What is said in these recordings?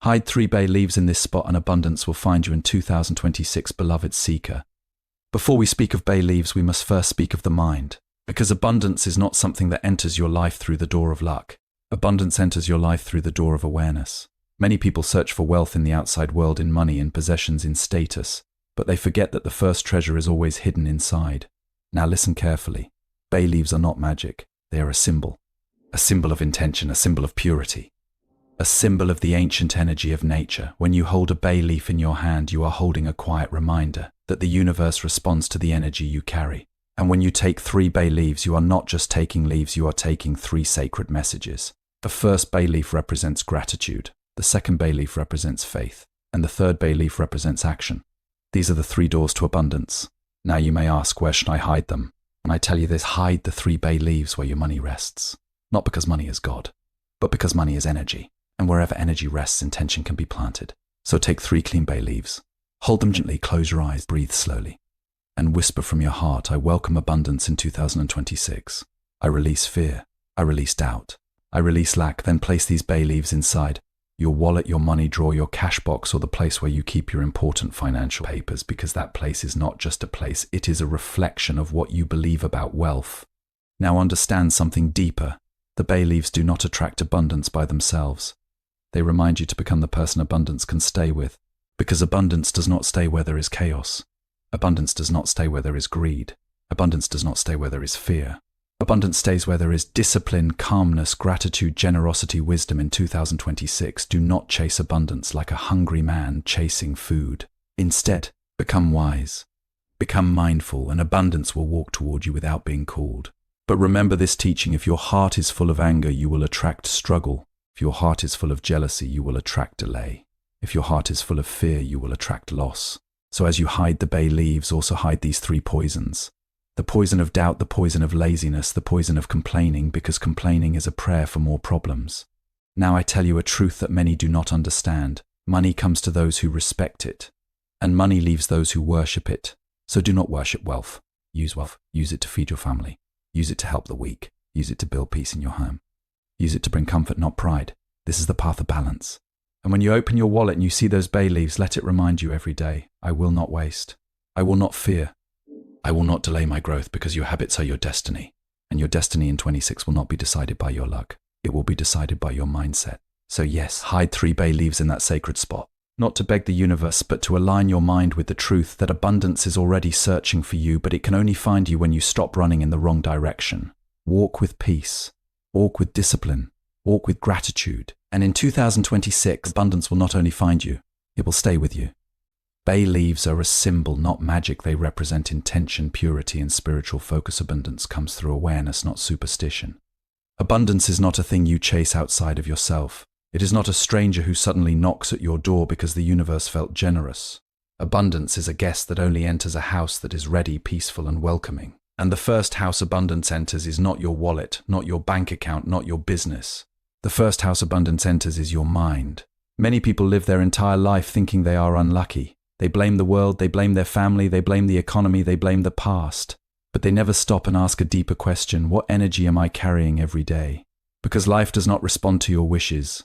Hide 3 bay leaves in this spot and abundance will find you in 2026, beloved seeker. Before we speak of bay leaves, we must first speak of the mind, because abundance is not something that enters your life through the door of luck. Abundance enters your life through the door of awareness. Many people search for wealth in the outside world, in money, in possessions, in status, but they forget that the first treasure is always hidden inside. Now listen carefully. Bay leaves are not magic. They are a symbol of intention, a symbol of purity, a symbol of the ancient energy of nature. When you hold a bay leaf in your hand, you are holding a quiet reminder that the universe responds to the energy you carry. And when you take 3 bay leaves, you are not just taking leaves, you are taking 3 sacred messages. The first bay leaf represents gratitude, the second bay leaf represents faith, and the third bay leaf represents action. These are the 3 doors to abundance. Now you may ask, where should I hide them? And I tell you this: hide the 3 bay leaves where your money rests. Not because money is God, but because money is energy. And wherever energy rests, intention can be planted. So take 3 clean bay leaves. Hold them gently, close your eyes, breathe slowly, and whisper from your heart, I welcome abundance in 2026. I release fear. I release doubt. I release lack. Then place these bay leaves inside your wallet, your money drawer, your cash box, or the place where you keep your important financial papers, because that place is not just a place, it is a reflection of what you believe about wealth. Now understand something deeper. The bay leaves do not attract abundance by themselves. They remind you to become the person abundance can stay with, because abundance does not stay where there is chaos. Abundance does not stay where there is greed. Abundance does not stay where there is fear. Abundance stays where there is discipline, calmness, gratitude, generosity, wisdom. In 2026, do not chase abundance like a hungry man chasing food. Instead, become wise. Become mindful, and abundance will walk toward you without being called. But remember this teaching: if your heart is full of anger, you will attract struggle. If your heart is full of jealousy, you will attract delay. If your heart is full of fear, you will attract loss. So as you hide the bay leaves, also hide these 3 poisons. The poison of doubt, the poison of laziness, the poison of complaining, because complaining is a prayer for more problems. Now I tell you a truth that many do not understand. Money comes to those who respect it, and money leaves those who worship it. So do not worship wealth. Use wealth. Use it to feed your family. Use it to help the weak. Use it to build peace in your home. Use it to bring comfort, not pride. This is the path of balance. And when you open your wallet and you see those bay leaves, let it remind you every day, I will not waste. I will not fear. I will not delay my growth, because your habits are your destiny. And your destiny in 26 will not be decided by your luck. It will be decided by your mindset. So yes, hide 3 bay leaves in that sacred spot. Not to beg the universe, but to align your mind with the truth that abundance is already searching for you, but it can only find you when you stop running in the wrong direction. Walk with peace. Walk with discipline. Walk with gratitude. And in 2026, abundance will not only find you, it will stay with you. Bay leaves are a symbol, not magic. They represent intention, purity, and spiritual focus. Abundance comes through awareness, not superstition. Abundance is not a thing you chase outside of yourself. It is not a stranger who suddenly knocks at your door because the universe felt generous. Abundance is a guest that only enters a house that is ready, peaceful, and welcoming. And the first house abundance enters is not your wallet, not your bank account, not your business. The first house abundance enters is your mind. Many people live their entire life thinking they are unlucky. They blame the world, they blame their family, they blame the economy, they blame the past. But they never stop and ask a deeper question: what energy am I carrying every day? Because life does not respond to your wishes.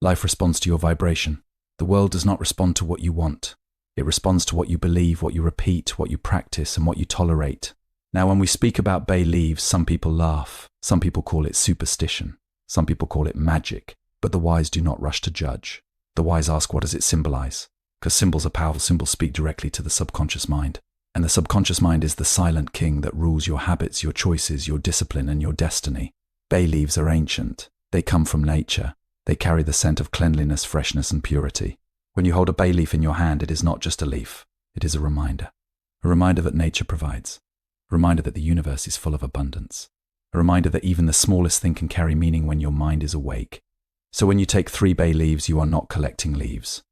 Life responds to your vibration. The world does not respond to what you want. It responds to what you believe, what you repeat, what you practice, and what you tolerate. Now, when we speak about bay leaves, some people laugh. Some people call it superstition. Some people call it magic. But the wise do not rush to judge. The wise ask, what does it symbolize? Because symbols are powerful. Symbols speak directly to the subconscious mind. And the subconscious mind is the silent king that rules your habits, your choices, your discipline, and your destiny. Bay leaves are ancient. They come from nature. They carry the scent of cleanliness, freshness, and purity. When you hold a bay leaf in your hand, it is not just a leaf. It is a reminder. A reminder that nature provides. A reminder that the universe is full of abundance. A reminder that even the smallest thing can carry meaning when your mind is awake. So when you take 3 bay leaves, you are not collecting leaves.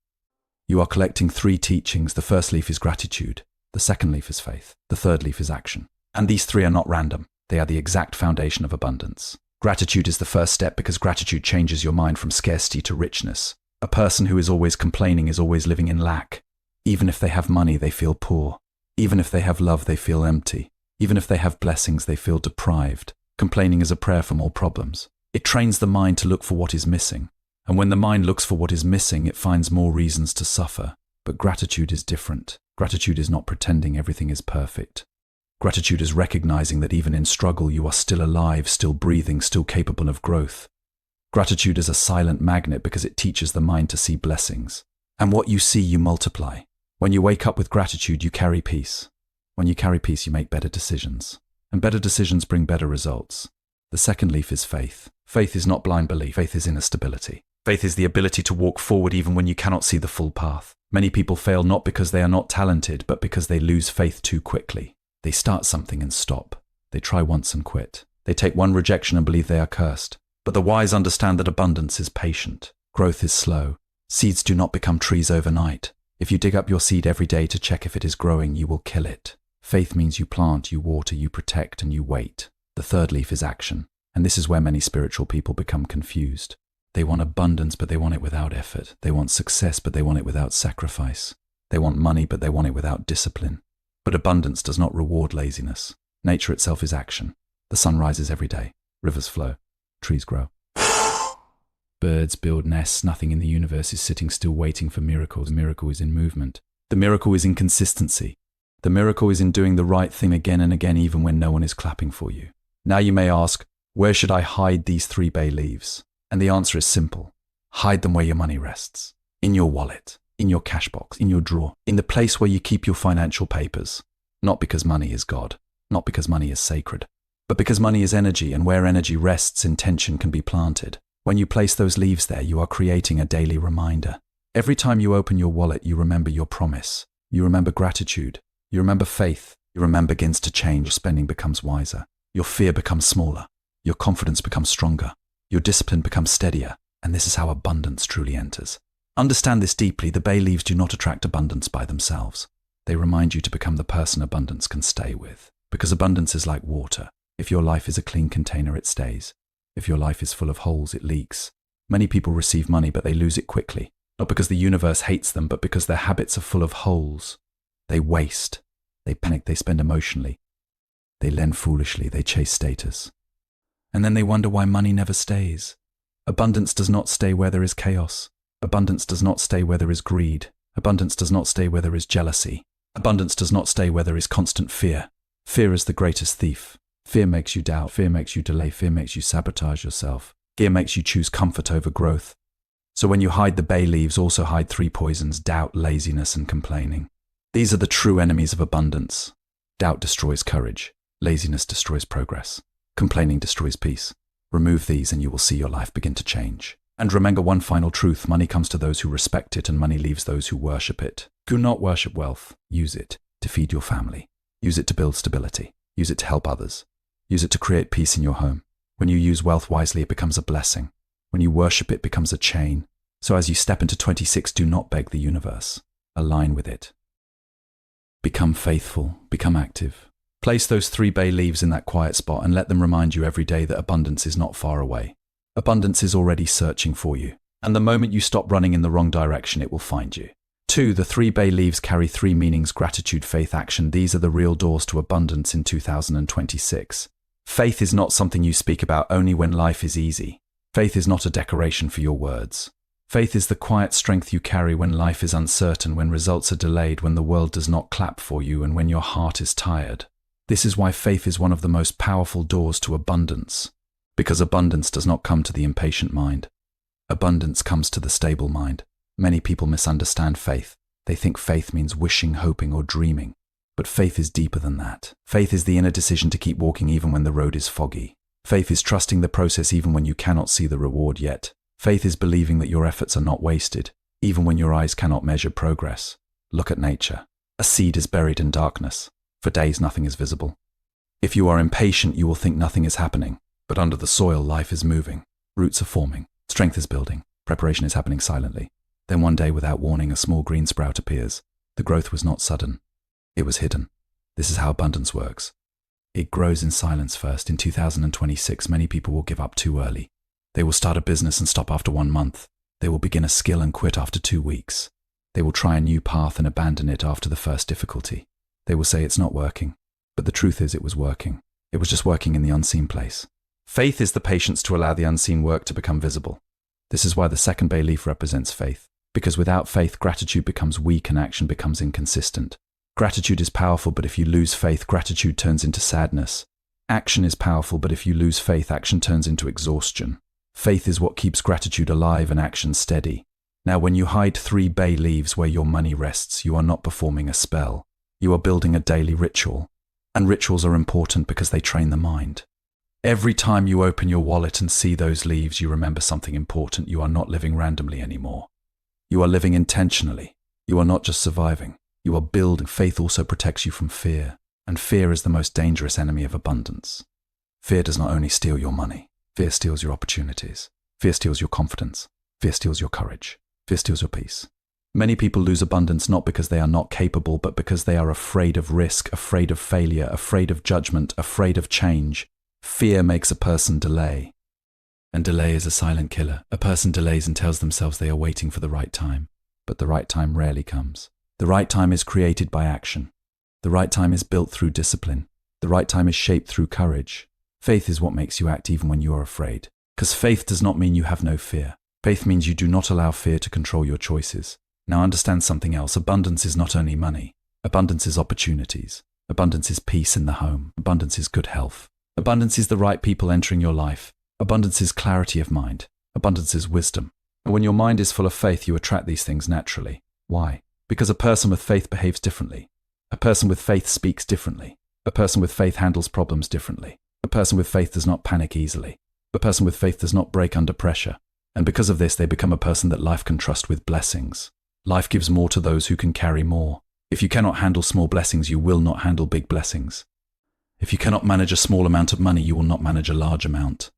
You are collecting 3 teachings. The first leaf is gratitude. The second leaf is faith. The third leaf is action. And these 3 are not random. They are the exact foundation of abundance. Gratitude is the first step because gratitude changes your mind from scarcity to richness. A person who is always complaining is always living in lack. Even if they have money, they feel poor. Even if they have love, they feel empty. Even if they have blessings, they feel deprived. Complaining is a prayer for more problems. It trains the mind to look for what is missing. And when the mind looks for what is missing, it finds more reasons to suffer. But gratitude is different. Gratitude is not pretending everything is perfect. Gratitude is recognizing that even in struggle, you are still alive, still breathing, still capable of growth. Gratitude is a silent magnet because it teaches the mind to see blessings. And what you see, you multiply. When you wake up with gratitude, you carry peace. When you carry peace, you make better decisions. And better decisions bring better results. The second leaf is faith. Faith is not blind belief. Faith is inner stability. Faith is the ability to walk forward even when you cannot see the full path. Many people fail not because they are not talented, but because they lose faith too quickly. They start something and stop. They try once and quit. They take one rejection and believe they are cursed. But the wise understand that abundance is patient. Growth is slow. Seeds do not become trees overnight. If you dig up your seed every day to check if it is growing, you will kill it. Faith means you plant, you water, you protect, and you wait. The third leaf is action. And this is where many spiritual people become confused. They want abundance, but they want it without effort. They want success, but they want it without sacrifice. They want money, but they want it without discipline. But abundance does not reward laziness. Nature itself is action. The sun rises every day. Rivers flow. Trees grow. Birds build nests. Nothing in the universe is sitting still waiting for miracles. The miracle is in movement. The miracle is in consistency. The miracle is in doing the right thing again and again, even when no one is clapping for you. Now you may ask, where should I hide these 3 bay leaves? And the answer is simple. Hide them where your money rests. In your wallet, in your cash box, in your drawer, in the place where you keep your financial papers. Not because money is God, not because money is sacred, but because money is energy, and where energy rests, intention can be planted. When you place those leaves there, you are creating a daily reminder. Every time you open your wallet, you remember your promise. You remember gratitude. You remember faith. Your remember begins to change. Spending becomes wiser. Your fear becomes smaller. Your confidence becomes stronger. Your discipline becomes steadier. And this is how abundance truly enters. Understand this deeply. The bay leaves do not attract abundance by themselves. They remind you to become the person abundance can stay with. Because abundance is like water. If your life is a clean container, it stays. If your life is full of holes, it leaks. Many people receive money, but they lose it quickly. Not because the universe hates them, but because their habits are full of holes. They waste. They panic. They spend emotionally. They lend foolishly. They chase status. And then they wonder why money never stays. Abundance does not stay where there is chaos. Abundance does not stay where there is greed. Abundance does not stay where there is jealousy. Abundance does not stay where there is constant fear. Fear is the greatest thief. Fear makes you doubt. Fear makes you delay. Fear makes you sabotage yourself. Fear makes you choose comfort over growth. So when you hide the bay leaves, also hide 3 poisons: doubt, laziness, and complaining. These are the true enemies of abundance. Doubt destroys courage. Laziness destroys progress. Complaining destroys peace. Remove these and you will see your life begin to change. And remember one final truth: money comes to those who respect it, and money leaves those who worship it. Do not worship wealth. Use it to feed your family. Use it to build stability. Use it to help others. Use it to create peace in your home. When you use wealth wisely, it becomes a blessing. When you worship it, it becomes a chain. So as you step into 26, do not beg the universe. Align with it. Become faithful. Become active. Place those 3 bay leaves in that quiet spot and let them remind you every day that abundance is not far away. Abundance is already searching for you. And the moment you stop running in the wrong direction, it will find you. 2. The 3 bay leaves carry 3 meanings: gratitude, faith, action. These are the real doors to abundance in 2026. Faith is not something you speak about only when life is easy. Faith is not a decoration for your words. Faith is the quiet strength you carry when life is uncertain, when results are delayed, when the world does not clap for you, and when your heart is tired. This is why faith is one of the most powerful doors to abundance. Because abundance does not come to the impatient mind. Abundance comes to the stable mind. Many people misunderstand faith. They think faith means wishing, hoping, or dreaming. But faith is deeper than that. Faith is the inner decision to keep walking even when the road is foggy. Faith is trusting the process even when you cannot see the reward yet. Faith is believing that your efforts are not wasted, even when your eyes cannot measure progress. Look at nature. A seed is buried in darkness. For days, nothing is visible. If you are impatient, you will think nothing is happening. But under the soil, life is moving. Roots are forming. Strength is building. Preparation is happening silently. Then one day, without warning, a small green sprout appears. The growth was not sudden. It was hidden. This is how abundance works. It grows in silence first. In 2026, many people will give up too early. They will start a business and stop after 1 month. They will begin a skill and quit after 2 weeks. They will try a new path and abandon it after the first difficulty. They will say it's not working. But the truth is it was working. It was just working in the unseen place. Faith is the patience to allow the unseen work to become visible. This is why the second bay leaf represents faith. Because without faith, gratitude becomes weak and action becomes inconsistent. Gratitude is powerful, but if you lose faith, gratitude turns into sadness. Action is powerful, but if you lose faith, action turns into exhaustion. Faith is what keeps gratitude alive and action steady. Now, when you hide 3 bay leaves where your money rests, you are not performing a spell. You are building a daily ritual. And rituals are important because they train the mind. Every time you open your wallet and see those leaves, you remember something important. You are not living randomly anymore. You are living intentionally. You are not just surviving. You are building. Faith also protects you from fear. And fear is the most dangerous enemy of abundance. Fear does not only steal your money. Fear steals your opportunities. Fear steals your confidence. Fear steals your courage. Fear steals your peace. Many people lose abundance not because they are not capable, but because they are afraid of risk, afraid of failure, afraid of judgment, afraid of change. Fear makes a person delay. And delay is a silent killer. A person delays and tells themselves they are waiting for the right time. But the right time rarely comes. The right time is created by action. The right time is built through discipline. The right time is shaped through courage. Faith is what makes you act even when you are afraid. Because faith does not mean you have no fear. Faith means you do not allow fear to control your choices. Now understand something else. Abundance is not only money. Abundance is opportunities. Abundance is peace in the home. Abundance is good health. Abundance is the right people entering your life. Abundance is clarity of mind. Abundance is wisdom. And when your mind is full of faith, you attract these things naturally. Why? Because a person with faith behaves differently. A person with faith speaks differently. A person with faith handles problems differently. A person with faith does not panic easily. A person with faith does not break under pressure. And because of this, they become a person that life can trust with blessings. Life gives more to those who can carry more. If you cannot handle small blessings, you will not handle big blessings. If you cannot manage a small amount of money, you will not manage a large amount.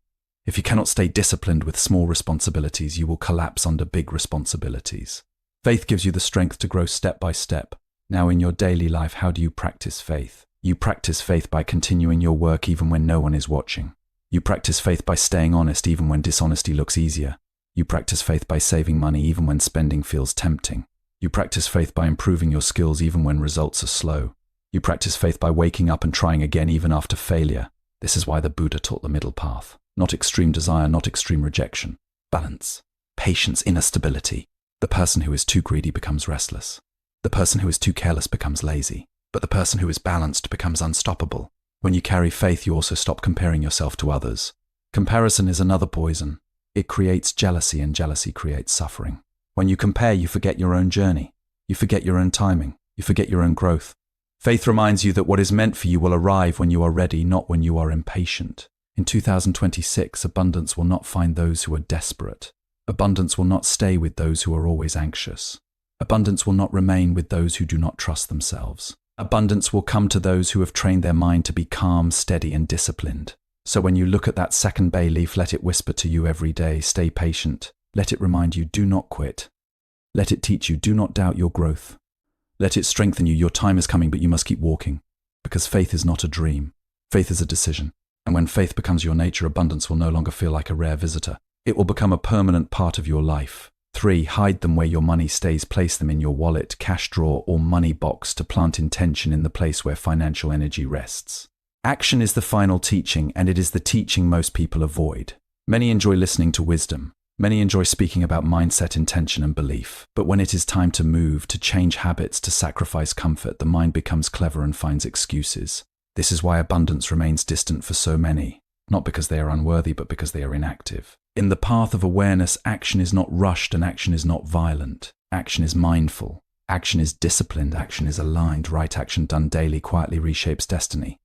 If you cannot stay disciplined with small responsibilities, you will collapse under big responsibilities. Faith gives you the strength to grow step by step. Now in your daily life, how do you practice faith? You practice faith by continuing your work even when no one is watching. You practice faith by staying honest even when dishonesty looks easier. You practice faith by saving money even when spending feels tempting. You practice faith by improving your skills even when results are slow. You practice faith by waking up and trying again even after failure. This is why the Buddha taught the middle path. Not extreme desire, not extreme rejection. Balance. Patience, inner stability. The person who is too greedy becomes restless. The person who is too careless becomes lazy. But the person who is balanced becomes unstoppable. When you carry faith, you also stop comparing yourself to others. Comparison is another poison. It creates jealousy, and jealousy creates suffering. When you compare, you forget your own journey. You forget your own timing. You forget your own growth. Faith reminds you that what is meant for you will arrive when you are ready, not when you are impatient. In 2026, abundance will not find those who are desperate. Abundance will not stay with those who are always anxious. Abundance will not remain with those who do not trust themselves. Abundance will come to those who have trained their mind to be calm, steady, and disciplined. So when you look at that second bay leaf, let it whisper to you every day, stay patient. Let it remind you, do not quit. Let it teach you, do not doubt your growth. Let it strengthen you, your time is coming, but you must keep walking. Because faith is not a dream. Faith is a decision. And when faith becomes your nature, abundance will no longer feel like a rare visitor. It will become a permanent part of your life. 3. Hide them where your money stays. Place them in your wallet, cash drawer, or money box to plant intention in the place where financial energy rests. Action is the final teaching, and it is the teaching most people avoid. Many enjoy listening to wisdom. Many enjoy speaking about mindset, intention, and belief. But when it is time to move, to change habits, to sacrifice comfort, the mind becomes clever and finds excuses. This is why abundance remains distant for so many. Not because they are unworthy, but because they are inactive. In the path of awareness, action is not rushed and action is not violent. Action is mindful. Action is disciplined. Action is aligned. Right action done daily quietly reshapes destiny.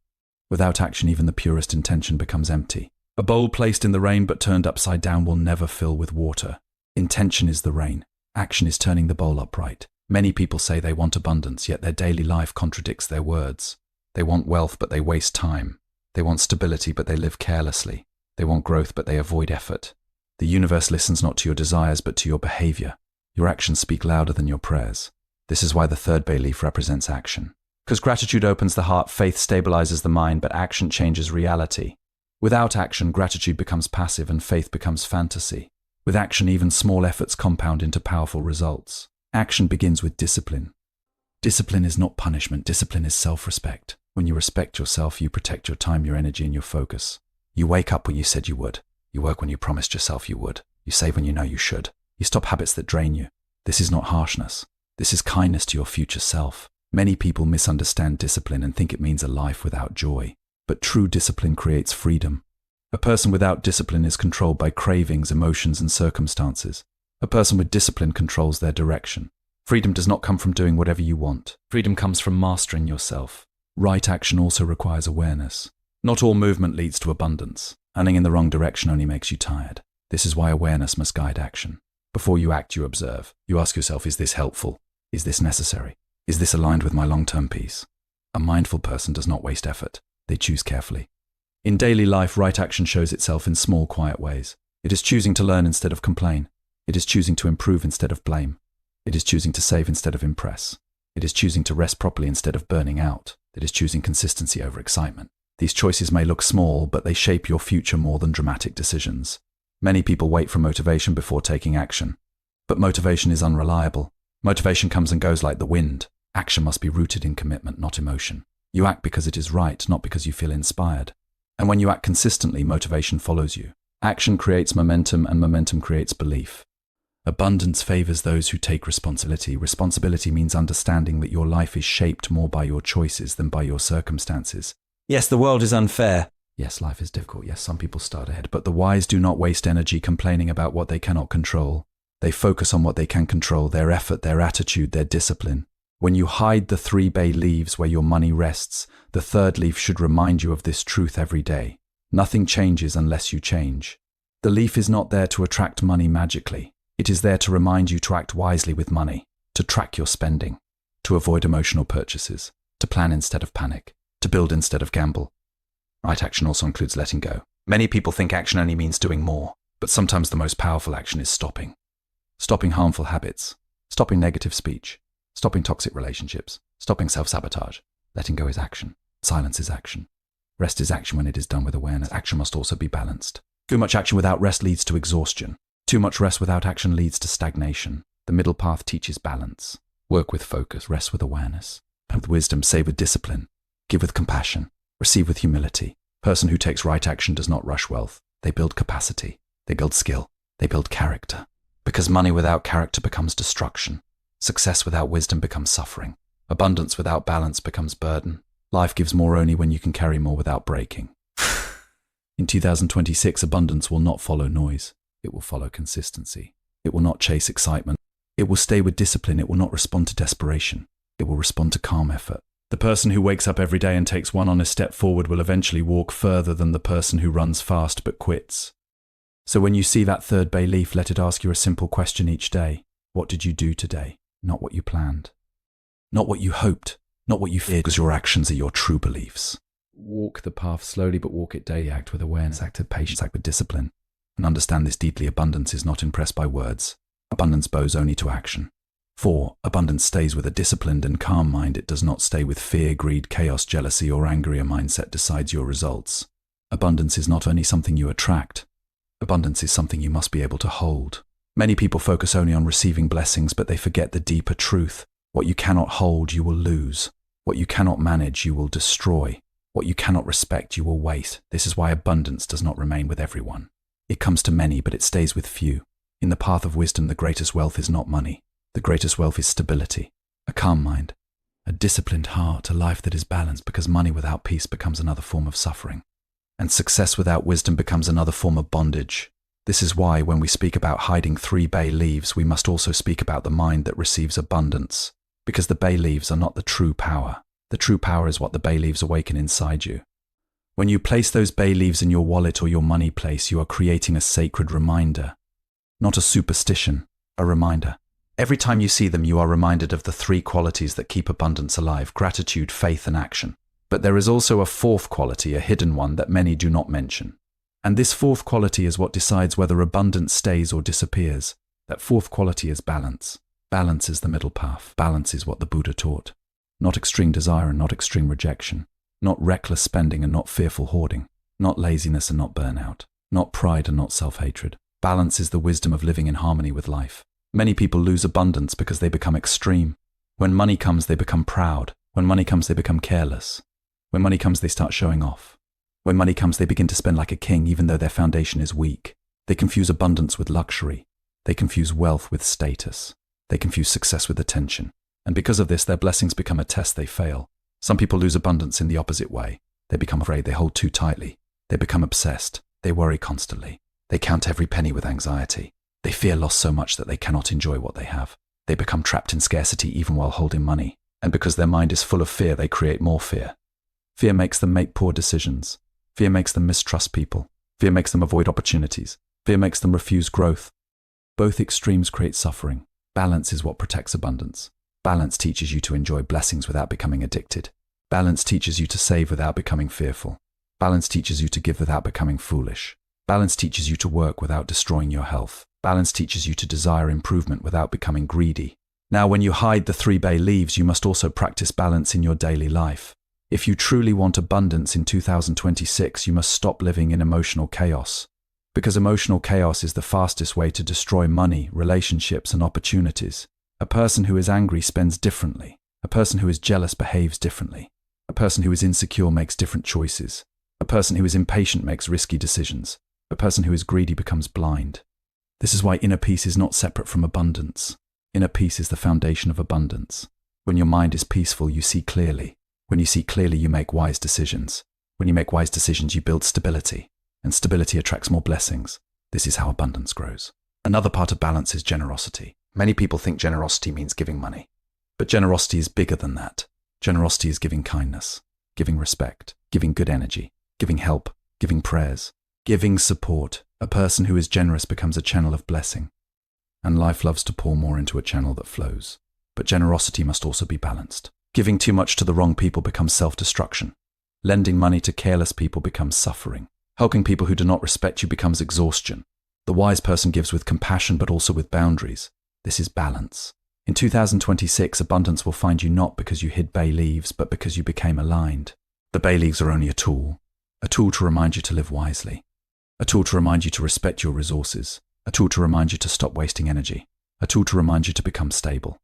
Without action, even the purest intention becomes empty. A bowl placed in the rain but turned upside down will never fill with water. Intention is the rain. Action is turning the bowl upright. Many people say they want abundance, yet their daily life contradicts their words. They want wealth, but they waste time. They want stability, but they live carelessly. They want growth, but they avoid effort. The universe listens not to your desires, but to your behavior. Your actions speak louder than your prayers. This is why the third bay leaf represents action. Because gratitude opens the heart, faith stabilizes the mind, but action changes reality. Without action, gratitude becomes passive and faith becomes fantasy. With action, even small efforts compound into powerful results. Action begins with discipline. Discipline is not punishment. Discipline is self-respect. When you respect yourself, you protect your time, your energy, and your focus. You wake up when you said you would. You work when you promised yourself you would. You save when you know you should. You stop habits that drain you. This is not harshness. This is kindness to your future self. Many people misunderstand discipline and think it means a life without joy. But true discipline creates freedom. A person without discipline is controlled by cravings, emotions, and circumstances. A person with discipline controls their direction. Freedom does not come from doing whatever you want. Freedom comes from mastering yourself. Right action also requires awareness. Not all movement leads to abundance. Running in the wrong direction only makes you tired. This is why awareness must guide action. Before you act, you observe. You ask yourself, is this helpful? Is this necessary? Is this aligned with my long-term peace? A mindful person does not waste effort. They choose carefully. In daily life, right action shows itself in small, quiet ways. It is choosing to learn instead of complain. It is choosing to improve instead of blame. It is choosing to save instead of impress. It is choosing to rest properly instead of burning out. It is choosing consistency over excitement. These choices may look small, but they shape your future more than dramatic decisions. Many people wait for motivation before taking action. But motivation is unreliable. Motivation comes and goes like the wind. Action must be rooted in commitment, not emotion. You act because it is right, not because you feel inspired. And when you act consistently, motivation follows you. Action creates momentum, and momentum creates belief. Abundance favors those who take responsibility. Responsibility means understanding that your life is shaped more by your choices than by your circumstances. Yes, the world is unfair. Yes, life is difficult. Yes, some people start ahead. But the wise do not waste energy complaining about what they cannot control. They focus on what they can control, their effort, their attitude, their discipline. When you hide the 3 bay leaves where your money rests, the 3rd leaf should remind you of this truth every day. Nothing changes unless you change. The leaf is not there to attract money magically. It is there to remind you to act wisely with money, to track your spending, to avoid emotional purchases, to plan instead of panic, to build instead of gamble. Right action also includes letting go. Many people think action only means doing more, but sometimes the most powerful action is stopping. Stopping harmful habits, stopping negative speech, stopping toxic relationships, stopping self-sabotage. Letting go is action. Silence is action. Rest is action when it is done with awareness. Action must also be balanced. Too much action without rest leads to exhaustion. Too much rest without action leads to stagnation. The middle path teaches balance. Work with focus, rest with awareness. With wisdom, say with discipline. Give with compassion. Receive with humility. Person who takes right action does not rush wealth. They build capacity. They build skill. They build character. Because money without character becomes destruction. Success without wisdom becomes suffering. Abundance without balance becomes burden. Life gives more only when you can carry more without breaking. In 2026, abundance will not follow noise. It will follow consistency. It will not chase excitement. It will stay with discipline. It will not respond to desperation. It will respond to calm effort. The person who wakes up every day and takes one honest step forward will eventually walk further than the person who runs fast but quits. So when you see that 3rd bay leaf, let it ask you a simple question each day. What did you do today? Not what you planned. Not what you hoped. Not what you feared, because your actions are your true beliefs. Walk the path slowly, but walk it daily. Act with awareness, act with patience, act with discipline. And understand this deeply. Abundance is not impressed by words. Abundance bows only to action. 4. Abundance stays with a disciplined and calm mind. It does not stay with fear, greed, chaos, jealousy, or anger. A mindset decides your results. Abundance is not only something you attract. Abundance is something you must be able to hold. Many people focus only on receiving blessings, but they forget the deeper truth. What you cannot hold, you will lose. What you cannot manage, you will destroy. What you cannot respect, you will waste. This is why abundance does not remain with everyone. It comes to many, but it stays with few. In the path of wisdom, the greatest wealth is not money. The greatest wealth is stability, a calm mind, a disciplined heart, a life that is balanced, because money without peace becomes another form of suffering. And success without wisdom becomes another form of bondage. This is why when we speak about hiding 3 bay leaves, we must also speak about the mind that receives abundance. Because the bay leaves are not the true power. The true power is what the bay leaves awaken inside you. When you place those bay leaves in your wallet or your money place, you are creating a sacred reminder. Not a superstition, a reminder. Every time you see them, you are reminded of the 3 qualities that keep abundance alive: gratitude, faith, and action. But there is also a 4th quality, a hidden one that many do not mention. And this 4th quality is what decides whether abundance stays or disappears. That 4th quality is balance. Balance is the middle path. Balance is what the Buddha taught. Not extreme desire and not extreme rejection. Not reckless spending and not fearful hoarding. Not laziness and not burnout. Not pride and not self-hatred. Balance is the wisdom of living in harmony with life. Many people lose abundance because they become extreme. When money comes, they become proud. When money comes, they become careless. When money comes, they start showing off. When money comes, they begin to spend like a king, even though their foundation is weak. They confuse abundance with luxury. They confuse wealth with status. They confuse success with attention. And because of this, their blessings become a test they fail. Some people lose abundance in the opposite way. They become afraid, they hold too tightly. They become obsessed. They worry constantly. They count every penny with anxiety. They fear loss so much that they cannot enjoy what they have. They become trapped in scarcity even while holding money. And because their mind is full of fear, they create more fear. Fear makes them make poor decisions. Fear makes them mistrust people. Fear makes them avoid opportunities. Fear makes them refuse growth. Both extremes create suffering. Balance is what protects abundance. Balance teaches you to enjoy blessings without becoming addicted. Balance teaches you to save without becoming fearful. Balance teaches you to give without becoming foolish. Balance teaches you to work without destroying your health. Balance teaches you to desire improvement without becoming greedy. Now, when you hide the 3 bay leaves, you must also practice balance in your daily life. If you truly want abundance in 2026, you must stop living in emotional chaos. Because emotional chaos is the fastest way to destroy money, relationships, and opportunities. A person who is angry spends differently. A person who is jealous behaves differently. A person who is insecure makes different choices. A person who is impatient makes risky decisions. A person who is greedy becomes blind. This is why inner peace is not separate from abundance. Inner peace is the foundation of abundance. When your mind is peaceful, you see clearly. When you see clearly, you make wise decisions. When you make wise decisions, you build stability. And stability attracts more blessings. This is how abundance grows. Another part of balance is generosity. Many people think generosity means giving money. But generosity is bigger than that. Generosity is giving kindness, giving respect, giving good energy, giving help, giving prayers, giving support. A person who is generous becomes a channel of blessing. And life loves to pour more into a channel that flows. But generosity must also be balanced. Giving too much to the wrong people becomes self-destruction. Lending money to careless people becomes suffering. Helping people who do not respect you becomes exhaustion. The wise person gives with compassion but also with boundaries. This is balance. In 2026, abundance will find you not because you hid bay leaves, but because you became aligned. The bay leaves are only a tool to remind you to live wisely, a tool to remind you to respect your resources, a tool to remind you to stop wasting energy, a tool to remind you to become stable.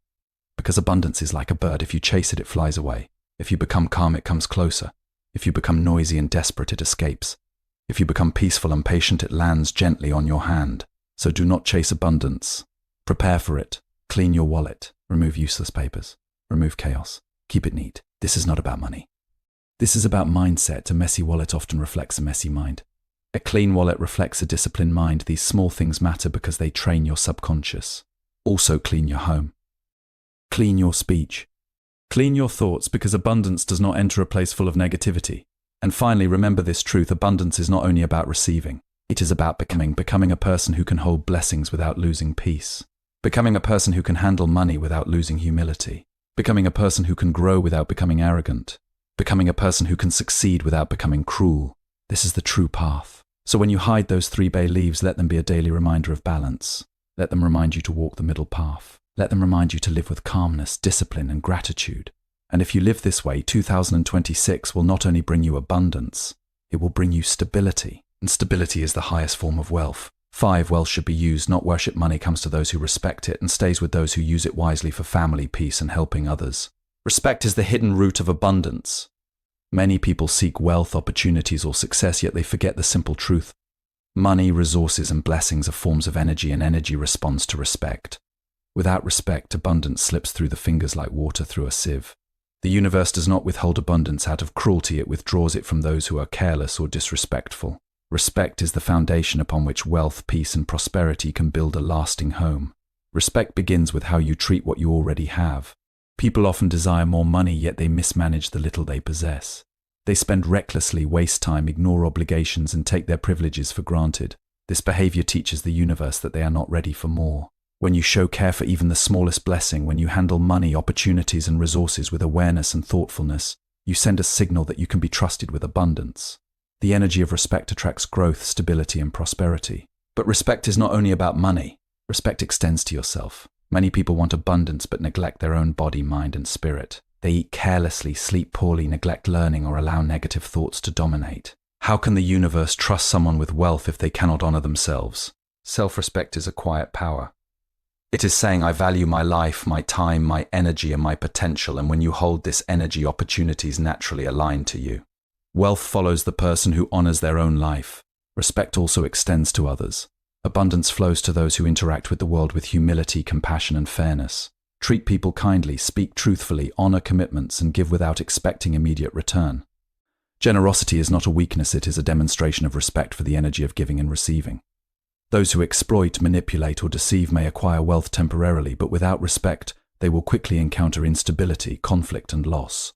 Because abundance is like a bird. If you chase it, it flies away. If you become calm, it comes closer. If you become noisy and desperate, it escapes. If you become peaceful and patient, it lands gently on your hand. So do not chase abundance. Prepare for it. Clean your wallet. Remove useless papers. Remove chaos. Keep it neat. This is not about money. This is about mindset. A messy wallet often reflects a messy mind. A clean wallet reflects a disciplined mind. These small things matter because they train your subconscious. Also clean your home. Clean your speech. Clean your thoughts, because abundance does not enter a place full of negativity. And finally, remember this truth: abundance is not only about receiving. It is about becoming a person who can hold blessings without losing peace. Becoming a person who can handle money without losing humility. Becoming a person who can grow without becoming arrogant. Becoming a person who can succeed without becoming cruel. This is the true path. So when you hide those 3 bay leaves, let them be a daily reminder of balance. Let them remind you to walk the middle path. Let them remind you to live with calmness, discipline, and gratitude. And if you live this way, 2026 will not only bring you abundance, it will bring you stability. And stability is the highest form of wealth. 5. Wealth should be used, not worship. Money comes to those who respect it and stays with those who use it wisely for family, peace, and helping others. Respect is the hidden root of abundance. Many people seek wealth, opportunities, or success, yet they forget the simple truth. Money, resources, and blessings are forms of energy, and energy responds to respect. Without respect, abundance slips through the fingers like water through a sieve. The universe does not withhold abundance out of cruelty, it withdraws it from those who are careless or disrespectful. Respect is the foundation upon which wealth, peace, and prosperity can build a lasting home. Respect begins with how you treat what you already have. People often desire more money, yet they mismanage the little they possess. They spend recklessly, waste time, ignore obligations, and take their privileges for granted. This behavior teaches the universe that they are not ready for more. When you show care for even the smallest blessing, when you handle money, opportunities, and resources with awareness and thoughtfulness, you send a signal that you can be trusted with abundance. The energy of respect attracts growth, stability, and prosperity. But respect is not only about money. Respect extends to yourself. Many people want abundance but neglect their own body, mind, and spirit. They eat carelessly, sleep poorly, neglect learning, or allow negative thoughts to dominate. How can the universe trust someone with wealth if they cannot honor themselves? Self-respect is a quiet power. It is saying, I value my life, my time, my energy, and my potential, and when you hold this energy, opportunities naturally align to you. Wealth follows the person who honors their own life. Respect also extends to others. Abundance flows to those who interact with the world with humility, compassion, and fairness. Treat people kindly, speak truthfully, honor commitments, and give without expecting immediate return. Generosity is not a weakness, it is a demonstration of respect for the energy of giving and receiving. Those who exploit, manipulate, or deceive may acquire wealth temporarily, but without respect, they will quickly encounter instability, conflict, and loss.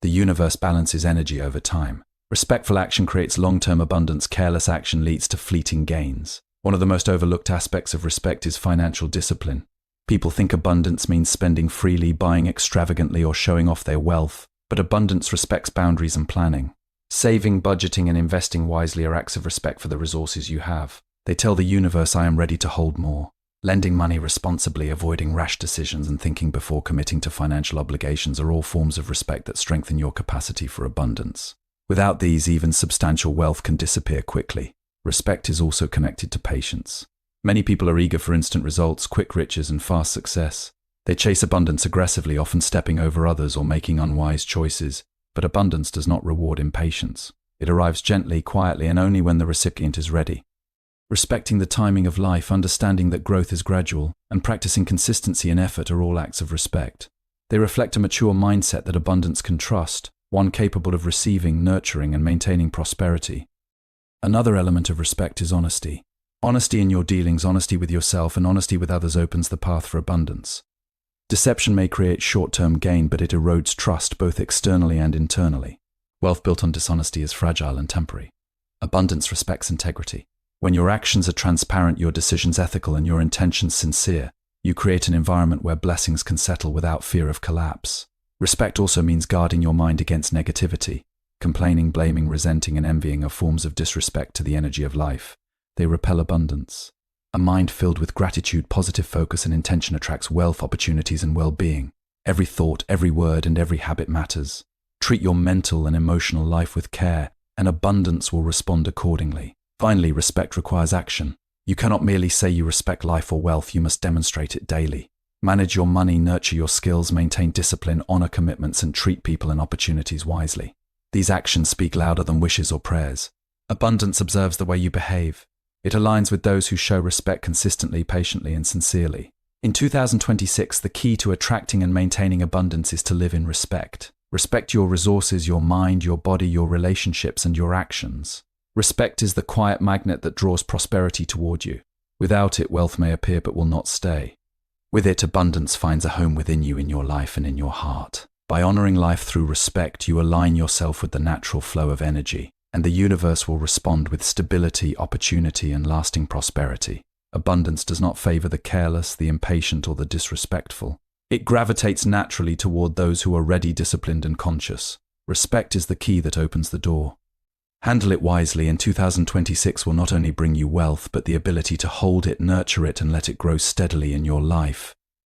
The universe balances energy over time. Respectful action creates long-term abundance, careless action leads to fleeting gains. One of the most overlooked aspects of respect is financial discipline. People think abundance means spending freely, buying extravagantly, or showing off their wealth, but abundance respects boundaries and planning. Saving, budgeting, and investing wisely are acts of respect for the resources you have. They tell the universe, I am ready to hold more. Lending money responsibly, avoiding rash decisions, and thinking before committing to financial obligations are all forms of respect that strengthen your capacity for abundance. Without these, even substantial wealth can disappear quickly. Respect is also connected to patience. Many people are eager for instant results, quick riches, and fast success. They chase abundance aggressively, often stepping over others or making unwise choices. But abundance does not reward impatience. It arrives gently, quietly, and only when the recipient is ready. Respecting the timing of life, understanding that growth is gradual, and practicing consistency and effort are all acts of respect. They reflect a mature mindset that abundance can trust, one capable of receiving, nurturing, and maintaining prosperity. Another element of respect is honesty. Honesty in your dealings, honesty with yourself, and honesty with others opens the path for abundance. Deception may create short-term gain, but it erodes trust both externally and internally. Wealth built on dishonesty is fragile and temporary. Abundance respects integrity. When your actions are transparent, your decisions ethical, and your intentions sincere, you create an environment where blessings can settle without fear of collapse. Respect also means guarding your mind against negativity. Complaining, blaming, resenting, and envying are forms of disrespect to the energy of life. They repel abundance. A mind filled with gratitude, positive focus, and intention attracts wealth, opportunities, and well-being. Every thought, every word, and every habit matters. Treat your mental and emotional life with care, and abundance will respond accordingly. Finally, respect requires action. You cannot merely say you respect life or wealth, you must demonstrate it daily. Manage your money, nurture your skills, maintain discipline, honor commitments, and treat people and opportunities wisely. These actions speak louder than wishes or prayers. Abundance observes the way you behave. It aligns with those who show respect consistently, patiently, and sincerely. In 2026, the key to attracting and maintaining abundance is to live in respect. Respect your resources, your mind, your body, your relationships, and your actions. Respect is the quiet magnet that draws prosperity toward you. Without it, wealth may appear but will not stay. With it, abundance finds a home within you, in your life, and in your heart. By honoring life through respect, you align yourself with the natural flow of energy, and the universe will respond with stability, opportunity, and lasting prosperity. Abundance does not favor the careless, the impatient, or the disrespectful. It gravitates naturally toward those who are ready, disciplined, and conscious. Respect is the key that opens the door. Handle it wisely, and 2026 will not only bring you wealth, but the ability to hold it, nurture it, and let it grow steadily in your life.